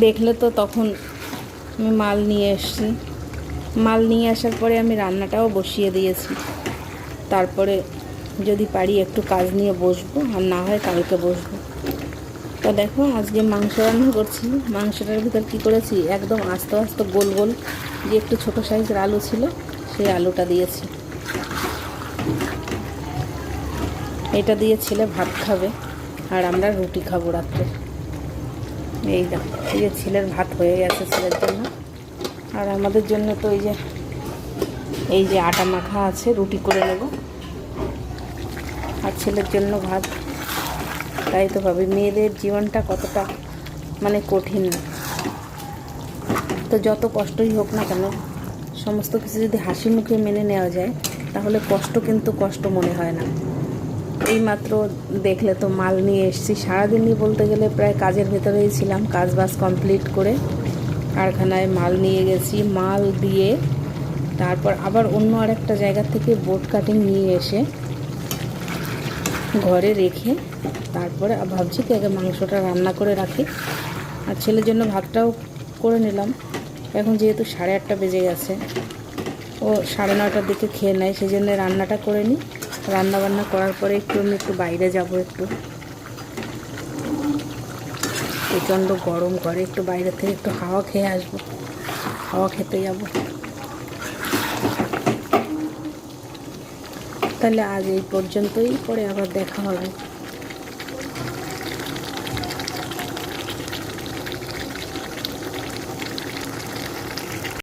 দেখলে তো তখন আমি মাল নিয়ে এসেছি। মাল নিয়ে আসার পরে আমি রান্নাটাও বসিয়ে দিয়েছি। তারপরে যদি পারি একটু কাজ নিয়ে বসবো, আর না হয় কালকে বসবো। তো দেখো আজকে মাংস রান্না করছি। মাংসটার ভিতর কী করেছি, একদম আস্তে আস্তে গোল গোল যে একটু ছোটো সাইজের আলু ছিল সেই আলুটা দিয়েছি। এটা দিয়ে ছেলে ভাত খাবে আর আমরা রুটি খাবো রাত্রে। এই দেখো, এই যে ছেলের ভাত হয়ে গেছে ছেলের জন্য, আর আমাদের জন্য তো এই যে আটা মাখা আছে, রুটি করে নেব আর ছেলের জন্য ভাত। তাই তো ভাবি মেয়েদের জীবনটা কতটা কঠিন। তো যত কষ্টই হোক না কেন, সমস্ত কিছু যদি হাসি মুখে মেনে নেওয়া যায় তাহলে কষ্ট কিন্তু কষ্ট মনে হয় না। এইমাত্র দেখলে তো মাল নিয়ে এসেছি। সারাদিনই বলতে গেলে প্রায় কাজের ভেতরেই ছিলাম। কাজ বাজ কমপ্লিট করে কারখানায় মাল নিয়ে গেছি। মাল দিয়ে তারপর আবার অন্য আরেকটা জায়গা থেকে বোর্ড কাটিং নিয়ে এসে ঘরে রেখে তারপরে ভাবছি কি আগে মাংসটা রান্না করে রাখি, আর ছেলের জন্য ভাতটাও করে নিলাম। এখন যেহেতু 8:30 বেজে গেছে, ও 9:30টার দিকে খেয়ে নেয়, সেই জন্য রান্নাটা করে নিই। রান্নাবান্না করার পরে আমি একটু বাইরে যাব, একটু প্রচণ্ড গরম করে, একটু বাইরে থেকে একটু হাওয়া খেয়ে আসবো, হাওয়া খেতে যাব। তাহলে আজ এই পর্যন্তই, পরে আবার দেখা হবে।